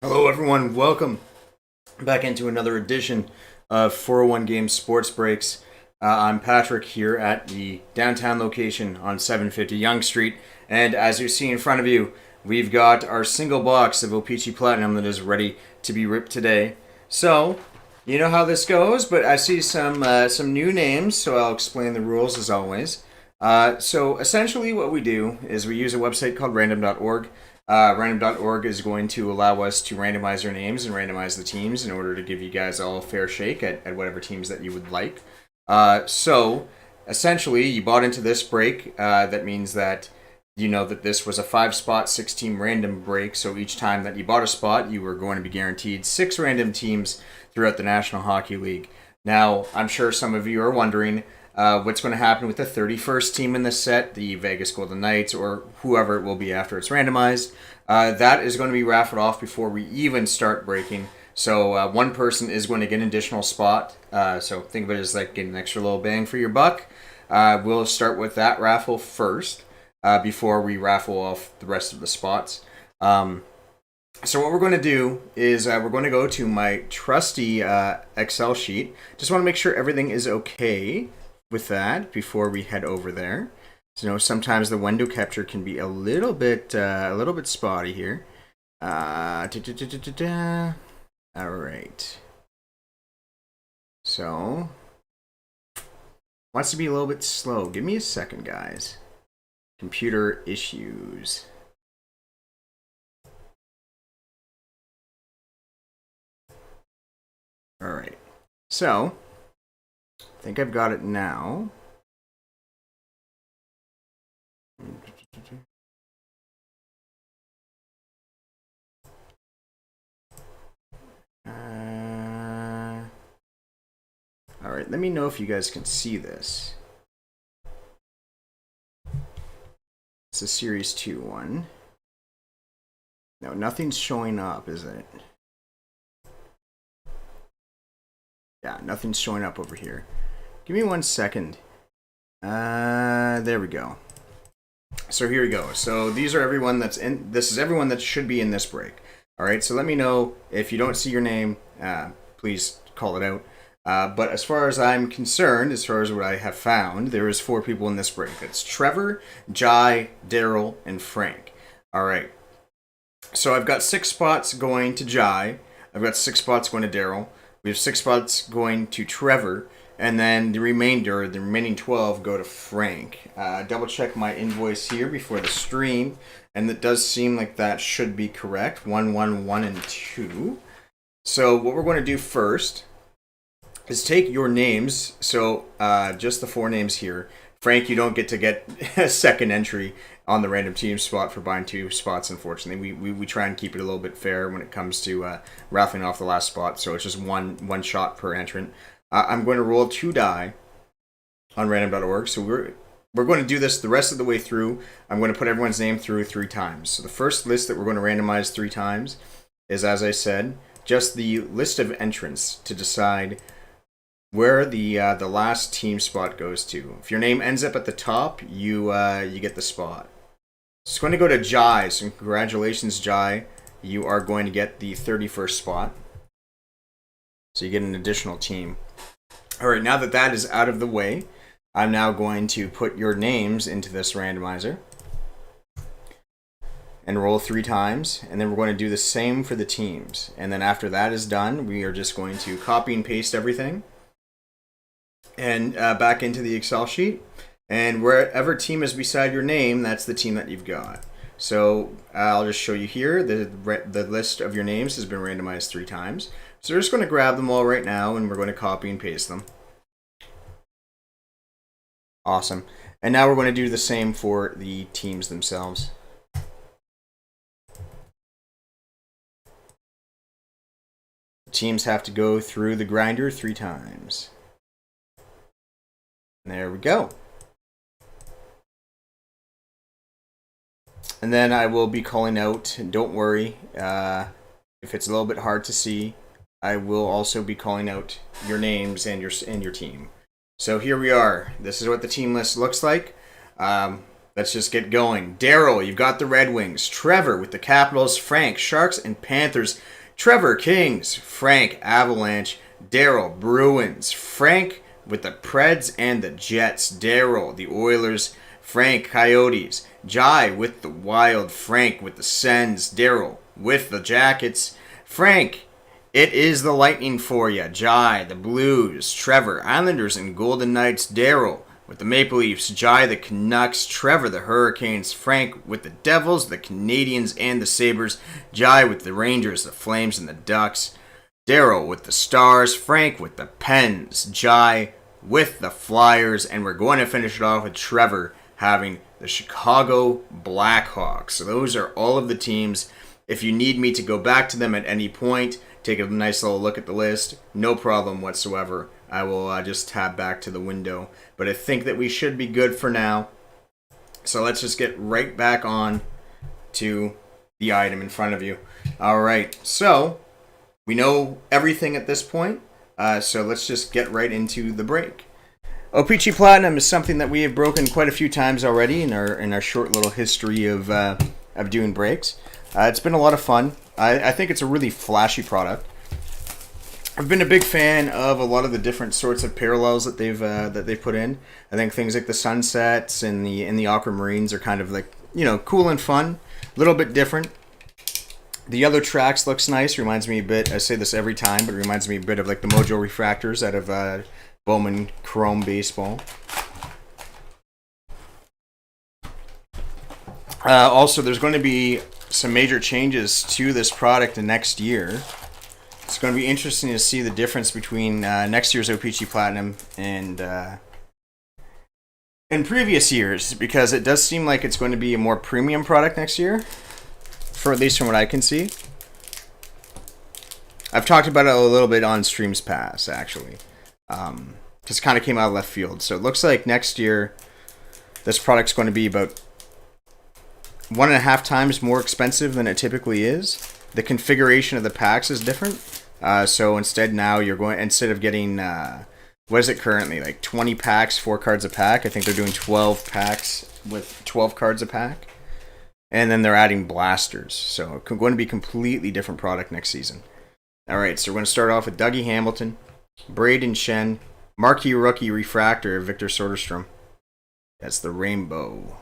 Hello, everyone. Welcome back into another edition of 401 Games Sports Breaks. I'm Patrick here at the downtown location on 750 Yonge Street. And as you see in front of you, we've got our single box of O-Pee-Chee Platinum that is ready to be ripped today. So, you know how this goes, but I see some new names, so I'll explain the rules as always. So essentially what we do is we use a website called random.org. Random.org is going to allow us to randomize our names and randomize the teams in order to give you guys all a fair shake at whatever teams that you would like. So, essentially, you bought into this break. That means that you know that this was a 5-spot, 6-team random break. So each time that you bought a spot, you were going to be guaranteed 6 random teams throughout the National Hockey League. Now, I'm sure some of you are wondering what's going to happen with the 31st team in this set, the Vegas Golden Knights, or whoever it will be after it's randomized. That is going to be raffled off before we even start breaking. So one person is going to get an additional spot. So think of it as like getting an extra little bang for your buck. We'll start with that raffle first before we raffle off the rest of the spots. So what we're going to do is we're going to go to my trusty Excel sheet. Just want to make sure everything is okay with that before we head over there. So, you know, sometimes the window capture can be a little bit spotty here. All right. So, wants to be a little bit slow. Give me a second, guys. Computer issues. All right. So, I think I've got it now. All right, let me know if you guys can see this. It's a Series 2 one. No, nothing's showing up, is it? Yeah, nothing's showing up over here. Give me 1 second. There we go. So here we go. So these are everyone that's in. This is everyone that should be in this break. All right. So let me know if you don't see your name. Please call it out. But as far as I'm concerned, as far as what I have found, there is 4 people in this break. It's Trevor, Jai, Daryl, and Frank. All right. So I've got 6 spots going to Jai. I've got 6 spots going to Daryl. We have 6 spots going to Trevor. And then the remaining 12 go to Frank. Double check my invoice here before the stream. And it does seem like that should be correct. 1, 1, 1, and 2. So what we're going to do first is take your names. So just the 4 names here. Frank, you don't get a second entry on the random team spot for buying 2 spots, unfortunately. We try and keep it a little bit fair when it comes to raffling off the last spot. So it's just one shot per entrant. I'm going to roll 2 die on random.org. So we're going to do this the rest of the way through. I'm going to put everyone's name through 3 times. So the first list that we're going to randomize 3 times is, as I said, just the list of entrants to decide where the last team spot goes to. If your name ends up at the top, you get the spot. So it's going to go to Jai. So congratulations, Jai. You are going to get the 31st spot. So you get an additional team. All right, now that that is out of the way, I'm now going to put your names into this randomizer and roll 3 times, and then we're going to do the same for the teams. And then after that is done, we are just going to copy and paste everything and back into the Excel sheet. And wherever team is beside your name, that's the team that you've got. So I'll just show you here. The list of your names has been randomized 3 times. So we're just going to grab them all right now, and we're going to copy and paste them. Awesome. And now we're going to do the same for the teams themselves. The teams have to go through the grinder 3 times. And there we go. And then I will be calling out, and don't worry, if it's a little bit hard to see, I will also be calling out your names and your team. So here we are. This is what the team list looks like. Let's just get going. Daryl, you've got the Red Wings. Trevor with the Capitals. Frank, Sharks and Panthers. Trevor, Kings. Frank, Avalanche. Daryl, Bruins. Frank with the Preds and the Jets. Daryl, the Oilers. Frank, Coyotes. Jai with the Wild. Frank with the Sens. Daryl with the Jackets. Frank, it is the Lightning for you. Jai, the Blues. Trevor, Islanders and Golden Knights. Daryl with the Maple Leafs. Jai, the Canucks. Trevor, the Hurricanes. Frank with the Devils, the Canadiens, and the Sabres. Jai with the Rangers, the Flames, and the Ducks. Daryl with the Stars. Frank with the Pens. Jai with the Flyers. And we're going to finish it off with Trevor having the Chicago Blackhawks. So those are all of the teams. If you need me to go back to them at any point, take a nice little look at the list, no problem whatsoever. I will just tab back to the window. But I think that we should be good for now. So let's just get right back on to the item in front of you. All right, so we know everything at this point. So let's just get right into the break. O-Pee-Chee Platinum is something that we have broken quite a few times already in our short little history of doing breaks. It's been a lot of fun. I think it's a really flashy product. I've been a big fan of a lot of the different sorts of parallels that they've put in. I think things like the sunsets and the aquamarines are kind of like, you know, cool and fun, a little bit different. The yellow tracks looks nice. Reminds me a bit. I say this every time, but it reminds me a bit of like the Mojo Refractors out of Bowman Chrome Baseball. Also, there's going to be some major changes to this product next year. It's going to be interesting to see the difference between next year's O-Pee-Chee Platinum and previous years, because it does seem like it's going to be a more premium product next year, for at least from what I can see. I've talked about it a little bit on Streams Pass, actually. Just kind of came out of left field. So it looks like next year this product's going to be about 1.5 times more expensive than it typically is. The configuration of the packs is different. So instead now you're going, instead of getting, what is it currently? Like 20 packs, 4 cards a pack. I think they're doing 12 packs with 12 cards a pack. And then they're adding blasters. So it's going to be a completely different product next season. All right, so we're going to start off with Dougie Hamilton, Braden Shen, Marquee Rookie Refractor, Victor Soderstrom. That's the rainbow.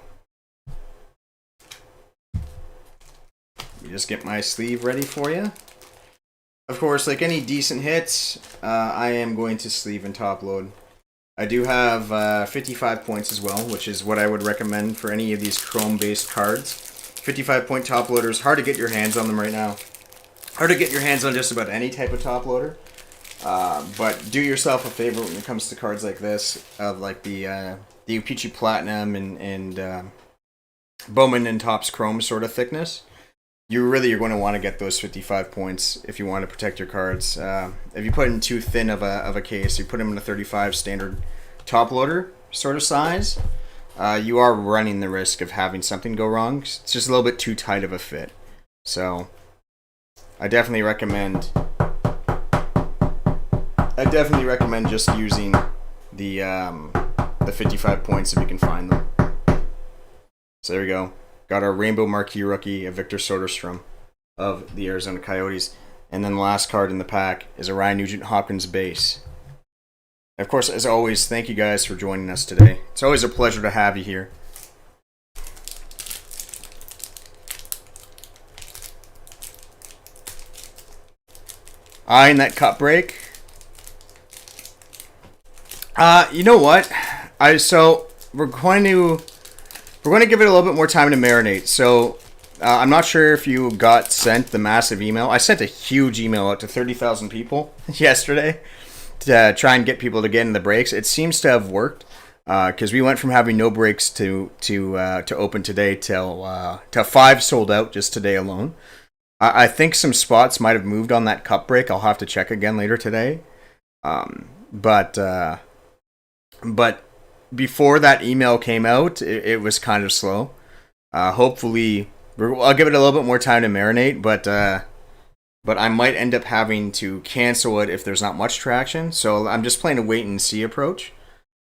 Let me just get my sleeve ready for you. Of course, like any decent hits, I am going to sleeve and top load. I do have 55 points as well, which is what I would recommend for any of these chrome-based cards. 55 point top loaders, hard to get your hands on them right now. Hard to get your hands on just about any type of top loader. But do yourself a favor when it comes to cards like this, of like the O-Pee-Chee Platinum and Bowman and Topps Chrome sort of thickness. You're going to want to get those 55 points if you want to protect your cards. If you put in too thin of a case, you put them in a 35 standard top loader sort of size, you are running the risk of having something go wrong. It's just a little bit too tight of a fit. So I definitely recommend just using the 55 points if you can find them. So there we go. Got our Rainbow Marquee Rookie of Victor Soderstrom of the Arizona Coyotes. And then the last card in the pack is a Ryan Nugent-Hopkins base. And of course, as always, thank you guys for joining us today. It's always a pleasure to have you here. Eyeing that cup break. You know what? We're going to give it a little bit more time to marinate. So I'm not sure if you got sent the massive email. I sent a huge email out to 30,000 people yesterday to try and get people to get in the breaks. It seems to have worked because we went from having no breaks to open today till 5 sold out just today alone. I think some spots might have moved on that cup break. I'll have to check again later today. But before that email came out, it was kind of slow. Hopefully, I'll give it a little bit more time to marinate, but I might end up having to cancel it if there's not much traction. So I'm just playing a wait and see approach.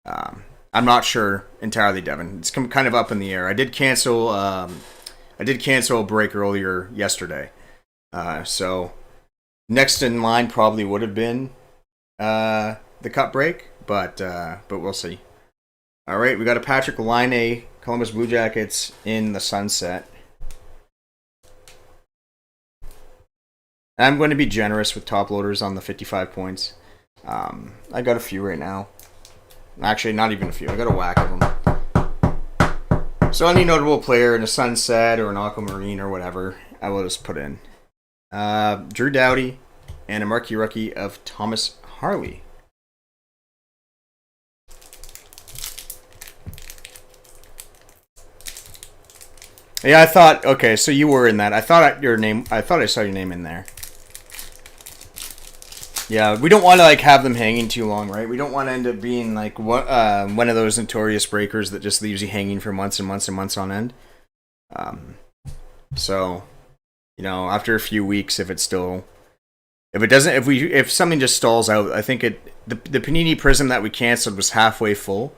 I'm not sure entirely, Devin. It's kind of up in the air. I did cancel a break earlier yesterday. So next in line probably would have been the cup break, but we'll see. All right, we got a Patrick Laine, Columbus Blue Jackets in the sunset. I'm going to be generous with top loaders on the 55 points. I got a few right now. Actually, not even a few. I got a whack of them. So any notable player in a sunset or an aquamarine or whatever, I will just put in. Drew Doughty and a marquee rookie of Thomas Harley. Yeah, I thought. Okay, so you were in that. I thought I saw your name in there. Yeah, we don't want to have them hanging too long, right? We don't want to end up being one of those notorious breakers that just leaves you hanging for months and months and months on end. So, after a few weeks, if something just stalls out, I think the Panini Prism that we canceled was halfway full,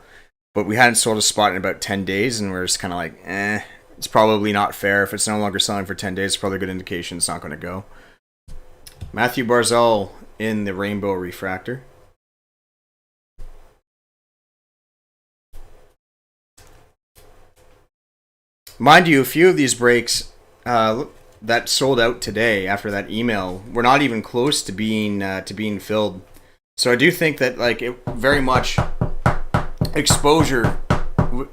but we hadn't sold a spot in about 10 days, and we're just kind of it's probably not fair. If it's no longer selling for 10 days, it's probably a good indication it's not going to go. Matthew Barzal in the Rainbow Refractor. Mind you, a few of these breaks that sold out today after that email were not even close to being filled. So I do think that it very much exposure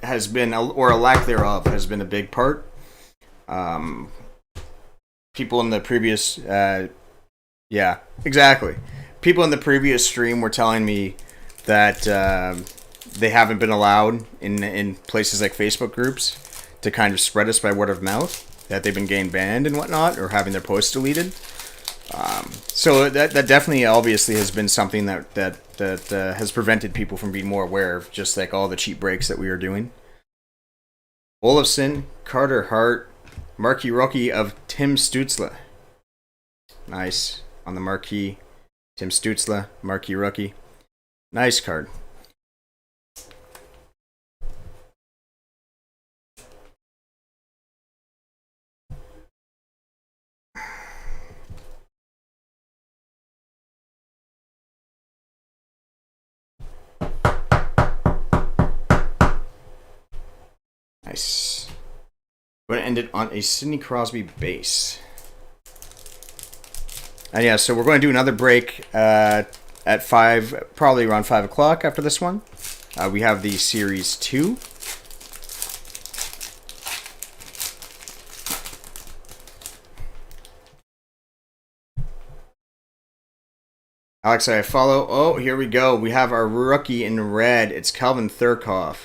has been, or a lack thereof, has been a big part. People in the previous, yeah, exactly. People in the previous stream were telling me that they haven't been allowed in places like Facebook groups to kind of spread us by word of mouth, that they've been getting banned and whatnot, or having their posts deleted. So that definitely, obviously, has been something that has prevented people from being more aware of just all the cheap breaks that we are doing. Olofsson, Carter Hart, marquee rookie of Tim Stützle. Nice on the marquee. Tim Stützle, marquee rookie. Nice card. Nice. I'm going to end it on a Sidney Crosby base. And yeah, so we're going to do another break at 5, probably around 5 o'clock after this one. We have the Series 2. Alex, I follow. Oh, here we go. We have our rookie in red. It's Calvin Thurkoff.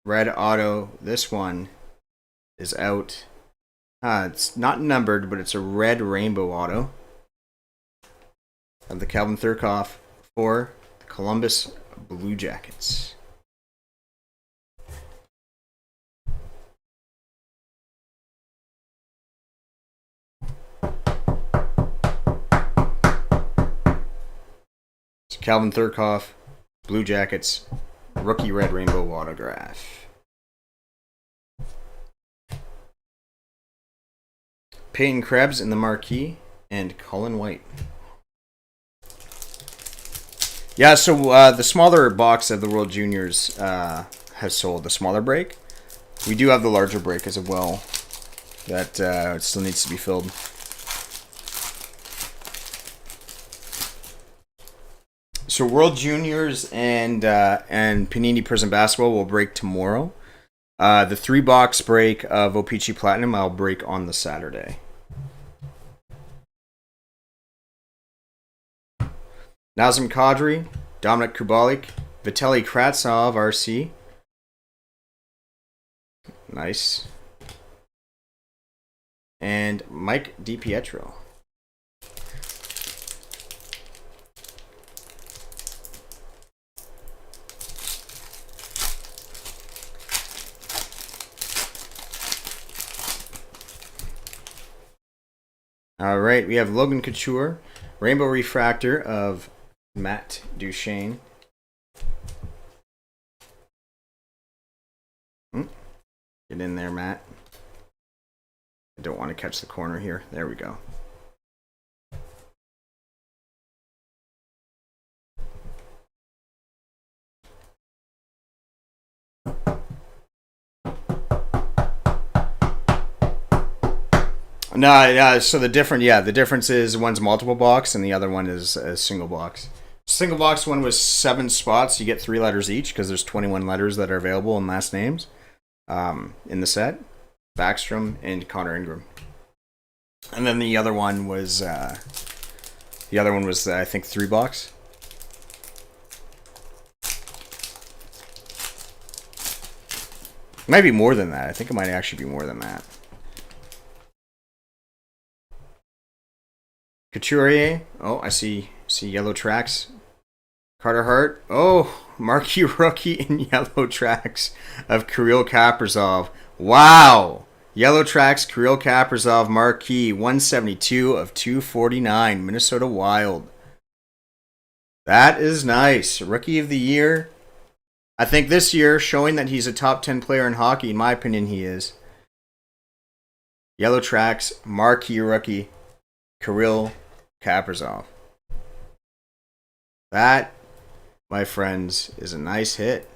Red auto. This one is out. It's not numbered, but it's a red rainbow auto of the Calvin Thurkoff for the Columbus Blue Jackets. Calvin Thurkoff, Blue Jackets, rookie red rainbow autograph. Peyton Krebs in the marquee, and Colin White. Yeah, so the smaller box of the World Juniors has sold, the smaller break. We do have the larger break as well that still needs to be filled. So World Juniors and Panini Prism Basketball will break tomorrow. The 3-box break of O-Pee-Chee Platinum I'll break on the Saturday. Nazem Kadri, Dominic Kubalik, Vitaly Kravtsov, RC. Nice. And Mike DiPietro. All right, we have Logan Couture, Rainbow Refractor of Matt Duchene. Get in there, Matt. I don't want to catch the corner here. There we go. No, so the difference is one's multiple box and the other one is a single box. Single box one was 7 spots. You get 3 letters each because there's 21 letters that are available in last names in the set. Backstrom and Connor Ingram. And then the other one was I think 3 box. It might be more than that. I think it might actually be more than that. Couturier. Oh, I see yellow tracks. Carter Hart. Oh, marquee rookie in yellow tracks of Kirill Kaprizov. Wow. Yellow tracks, Kirill Kaprizov marquee. 172 of 249. Minnesota Wild. That is nice. Rookie of the year. I think this year, showing that he's a top 10 player in hockey, in my opinion, he is. Yellow tracks, marquee rookie, Kirill Kaprizov. That, my friends, is a nice hit.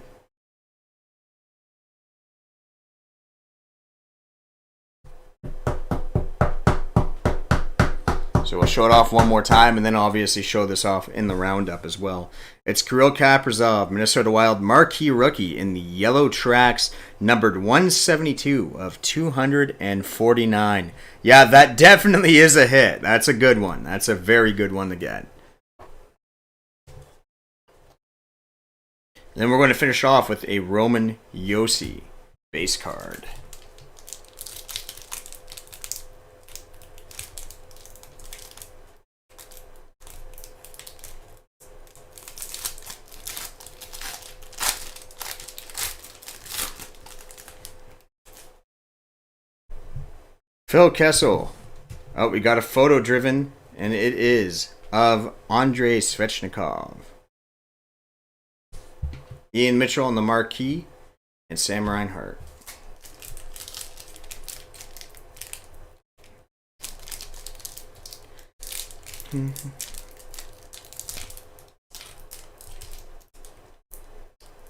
So we'll show it off one more time and then obviously show this off in the roundup as well. It's Kirill Kaprizov, Minnesota Wild marquee rookie in the yellow tracks, numbered 172 of 249. Yeah, that definitely is a hit. That's a good one. That's a very good one to get. Then we're going to finish off with a Roman Josi base card. Phil Kessel. Oh, we got a photo driven, and it is of Andrei Svechnikov. Ian Mitchell on the marquee, and Sam Reinhart.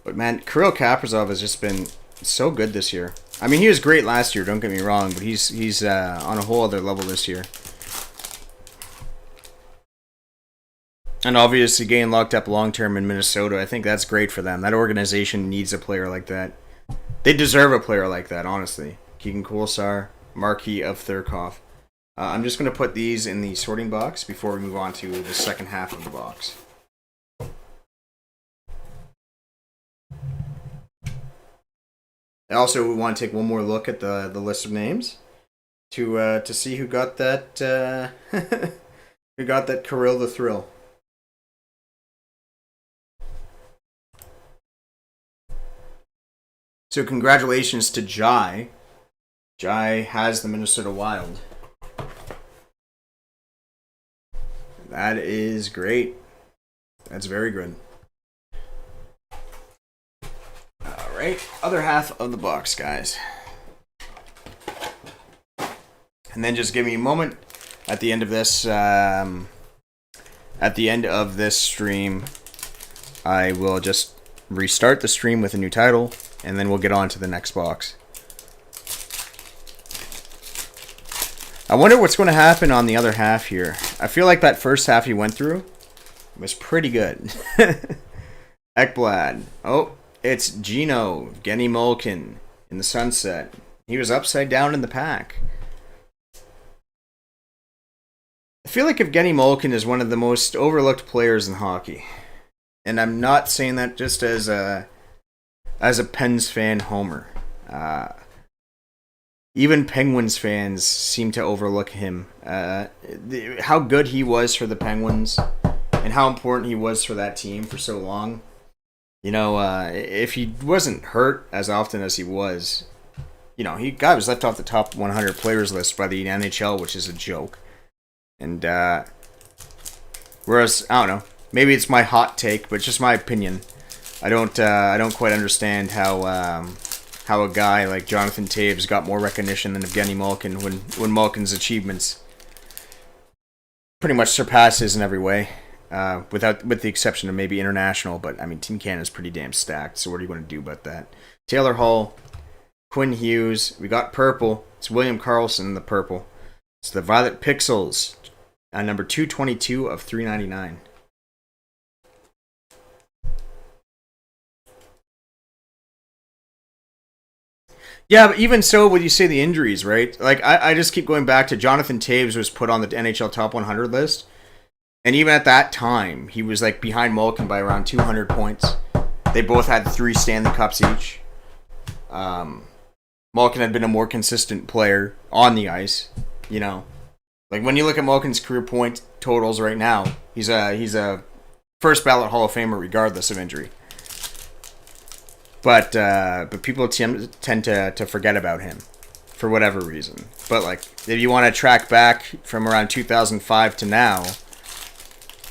But man, Kirill Kaprizov has just been so good this year. I mean, he was great last year, don't get me wrong, but he's on a whole other level this year. And obviously getting locked up long-term in Minnesota, I think that's great for them. That organization needs a player like that. They deserve a player like that, honestly. Keegan Kolesar, marquee of Thurkoff. I'm just going to put these in the sorting box before we move on to the second half of the box. Also, we want to take one more look at the list of names to see who got that who got that Kirill the Thrill. So congratulations to Jai. Jai has the Minnesota Wild. That is great. That's very good. All right, other half of the box, guys. And then just give me a moment at the end of this. At the end of this stream, I will just restart the stream with a new title, and then we'll get on to the next box. I wonder what's going to happen on the other half here. I feel like that first half he went through was pretty good. Ekblad. Oh, it's Gino, Genny Malkin in the sunset. He was upside down in the pack. I feel like Evgeny Malkin is one of the most overlooked players in hockey. And I'm not saying that just as a Pens fan homer. Even Penguins fans seem to overlook him. How good he was for the Penguins and how important he was for that team for so long. You know, if he wasn't hurt as often as he was, you know, guy was left off the top 100 players list by the NHL, which is a joke. And whereas, I don't know, maybe it's my hot take, but just my opinion. I don't quite understand how a guy like Jonathan Toews got more recognition than Evgeny Malkin when Malkin's achievements pretty much surpass his in every way, with the exception of maybe international. But I mean, Team Canada's pretty damn stacked. So what are you going to do about that? Taylor Hall, Quinn Hughes. We got purple. It's William Karlsson in the purple. It's the Violet Pixels, number 222 of 399. Yeah, but even so, would you say the injuries, right? Like, I just keep going back to Jonathan Toews was put on the NHL Top 100 list. And even at that time, he was like behind Malkin by around 200 points. They both had 3 Stanley Cups each. Malkin had been a more consistent player on the ice, you know. Like, when you look at Malkin's career point totals right now, he's a first ballot Hall of Famer regardless of injury. But people tend to forget about him for whatever reason. But like, if you want to track back from around 2005 to now,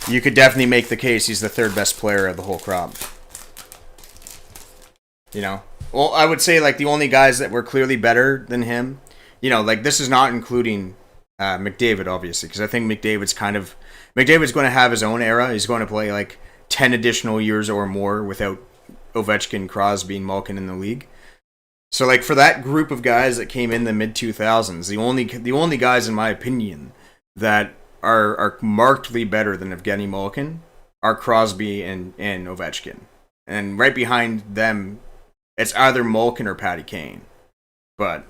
you could definitely make the case he's the 3rd best player of the whole crop. You know? Well, I would say like the only guys that were clearly better than him, you know, like this is not including McDavid, obviously, because I think McDavid's going to have his own era. He's going to play like 10 additional years or more without Ovechkin, Crosby, and Malkin in the league. So, like, for that group of guys that came in the mid-2000s, the only guys, in my opinion, that are markedly better than Evgeny Malkin are Crosby and Ovechkin. And right behind them, it's either Malkin or Patty Kane. But,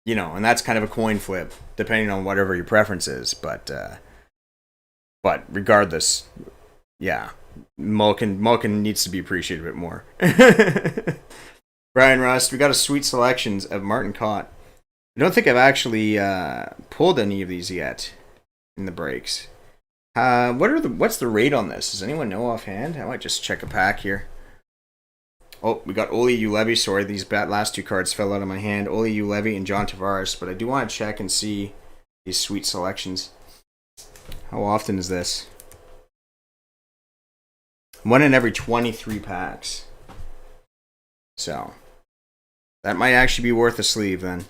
you know, and that's kind of a coin flip, depending on whatever your preference is. But regardless, yeah. Malkin needs to be appreciated a bit more. Brian Rust, we got a sweet selections of Martin Cott. I don't think I've actually pulled any of these yet in the breaks. What's the rate on this? Does anyone know offhand? I might just check a pack here. Oh, we got Olli Juolevi. Sorry, these last 2 cards fell out of my hand. Olli Juolevi and John Tavares. But I do want to check and see these sweet selections. How often is this? 1 in every 23 packs. So, that might actually be worth a sleeve then.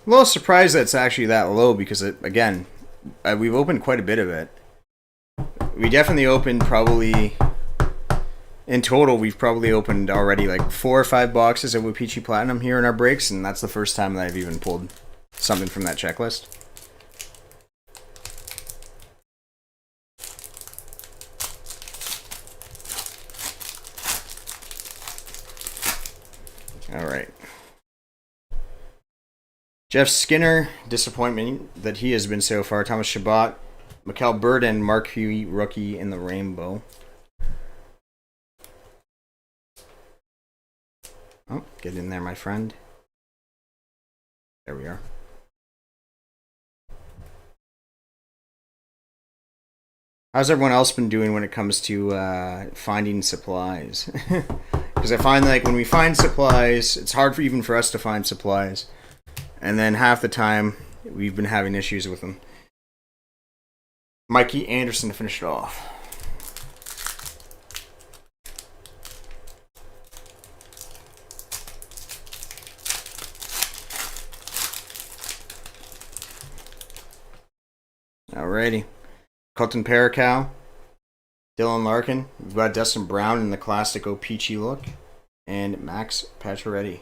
A little surprised that it's actually that low because, we've opened quite a bit of it. We definitely opened probably... In total, we've probably opened already like 4 or 5 boxes of O-Pee-Chee Platinum here in our breaks, and that's the first time that I've even pulled something from that checklist. All right. Jeff Skinner, disappointment that he has been so far. Thomas Chabot, Mikkel Burden, Mark Huey, rookie in the rainbow. Oh, get in there, my friend. There we are. How's everyone else been doing when it comes to finding supplies? Because I find like when we find supplies, it's hard even for us to find supplies. And then half the time, we've been having issues with them. Mikey Anderson to finish it off. Alrighty. Colton Paracow. Dylan Larkin. We've got Dustin Brown in the classic O-Pee-Chee look. And Max Pacioretty.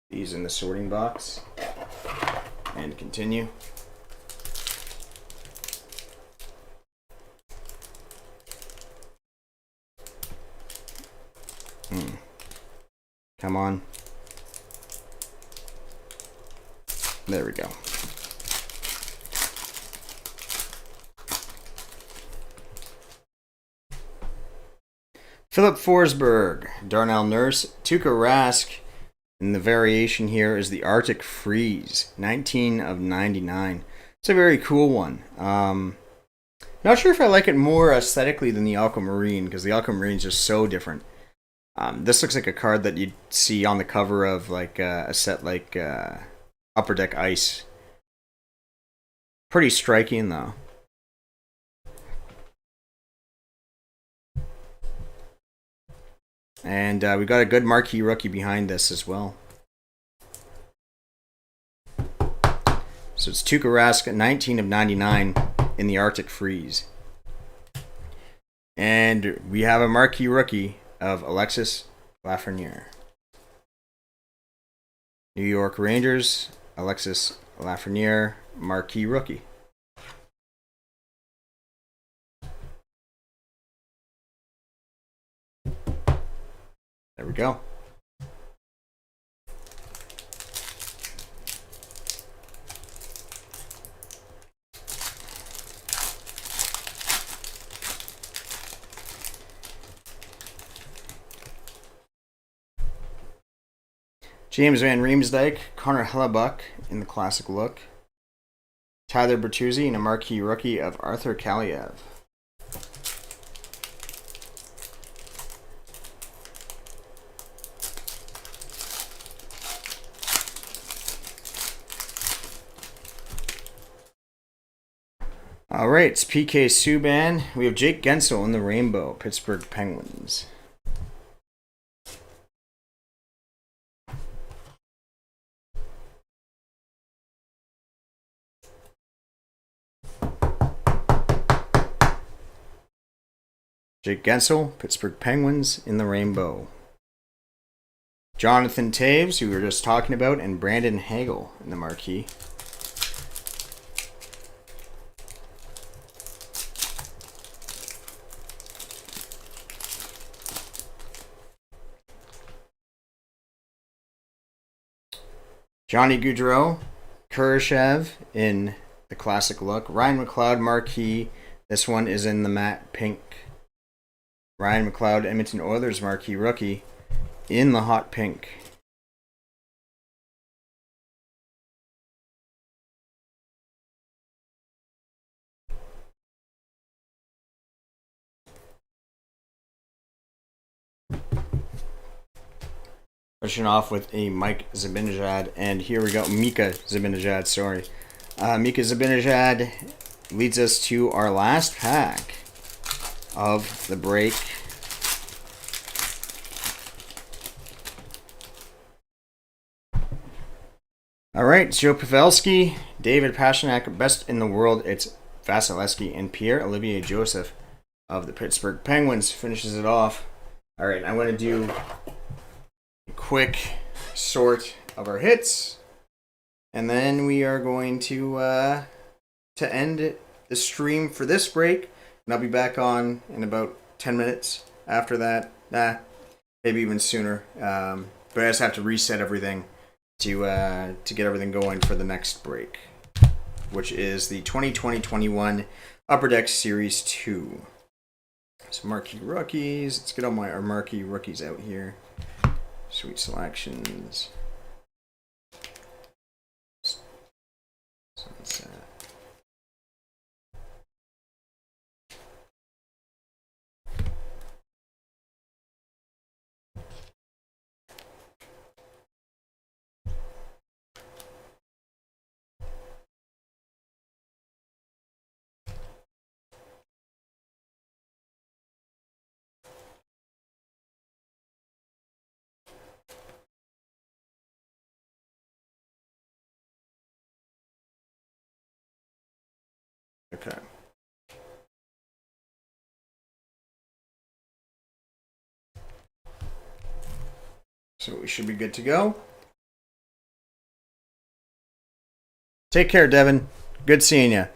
These in the sorting box. And continue. Come on. There we go. Philip Forsberg, Darnell Nurse, Tuukka Rask, and the variation here is the Arctic Freeze, 19 of 99. It's a very cool one. Not sure if I like it more aesthetically than the Aquamarine, because the Aquamarine is just so different. This looks like a card that you'd see on the cover of like a set like Upper Deck Ice. Pretty striking though. And we got a good marquee rookie behind this as well. So it's Tuukka Rask at 19 of 99 in the Arctic Freeze. And we have a marquee rookie of Alexis Lafreniere. New York Rangers, Alexis Lafreniere, marquee rookie. There we go. James Van Riemsdyk, Connor Hellebuck in the classic look. Tyler Bertuzzi and a marquee rookie of Arthur Kaliev. All right, it's PK Subban. We have Jake Gensel in the rainbow, Pittsburgh Penguins. Jake Gensel, Pittsburgh Penguins in the rainbow. Jonathan Taves, who we were just talking about, and Brandon Hagel in the marquee. Johnny Gaudreau, Kurashev in the classic look. Ryan McLeod marquee. This one is in the matte pink. Ryan McLeod, Edmonton Oilers marquee rookie in the hot pink. Pushing off with a Mike Zibanejad, and here we go, Mika Zibanejad, sorry. Mika Zibanejad leads us to our last pack of the break. All right, Joe Pavelski, David Pastrnak, best in the world. It's Vasilevsky and Pierre-Olivier Joseph of the Pittsburgh Penguins finishes it off. All right, I'm going to do quick sort of our hits, and then we are going to end the stream for this break, and I'll be back on in about 10 minutes after that. Maybe even sooner, but I just have to reset everything to get everything going for the next break, which is the 2020-21 Upper Deck Series 2. So marquee rookies, let's get all our marquee rookies out here. Sweet selections. Sunset. Okay. So we should be good to go. Take care, Devin. Good seeing you.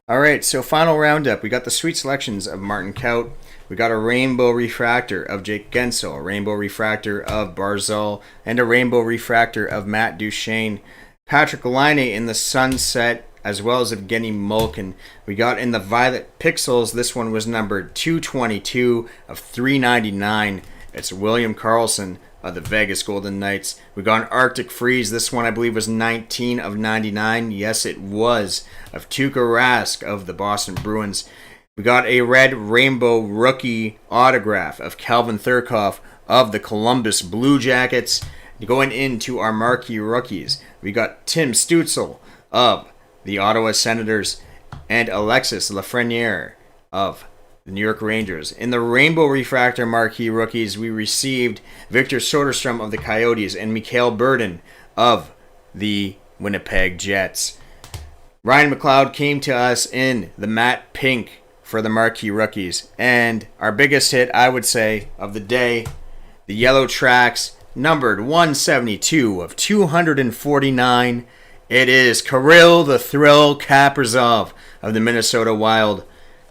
All right, so final roundup. We got the sweet selections of Martin Kaut. We got a rainbow refractor of Jake Gensel, a rainbow refractor of Barzal, and a rainbow refractor of Matt Duchene. Patrick Laine in the sunset, as well as Evgeny Malkin. We got in the violet pixels. This one was numbered 222 of 399. It's William Karlsson of the Vegas Golden Knights. We got an Arctic Freeze. This one I believe was 19 of 99. Yes, it was. Of Tuukka Rask of the Boston Bruins. We got a red rainbow rookie autograph of Calvin Thurkoff of the Columbus Blue Jackets. Going into our marquee rookies, we got Tim Stützle of the Ottawa Senators and Alexis Lafreniere of the New York Rangers. In the Rainbow Refractor marquee rookies, we received Victor Soderstrom of the Coyotes and Mikhail Burden of the Winnipeg Jets. Ryan McLeod came to us in the matte pink for the marquee rookies. And our biggest hit, I would say, of the day, the yellow tracks, numbered 172 of 249. It is Kirill the Thrill Kaprizov of the Minnesota Wild.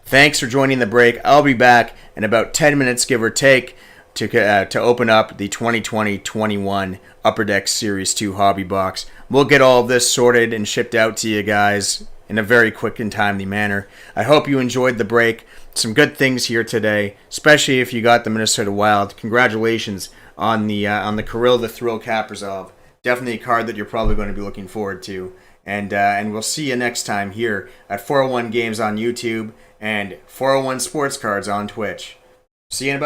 Thanks for joining the break. I'll be back in about 10 minutes, give or take, to open up the 2020-21 Upper Deck Series 2 hobby box. We'll get all of this sorted and shipped out to you guys in a very quick and timely manner. I hope you enjoyed the break. Some good things here today, especially if you got the Minnesota Wild. Congratulations on the Kirill the Thrill Kaprizov. Definitely a card that you're probably going to be looking forward to. And we'll see you next time here at 401 Games on YouTube and 401 Sports Cards on Twitch. See you in about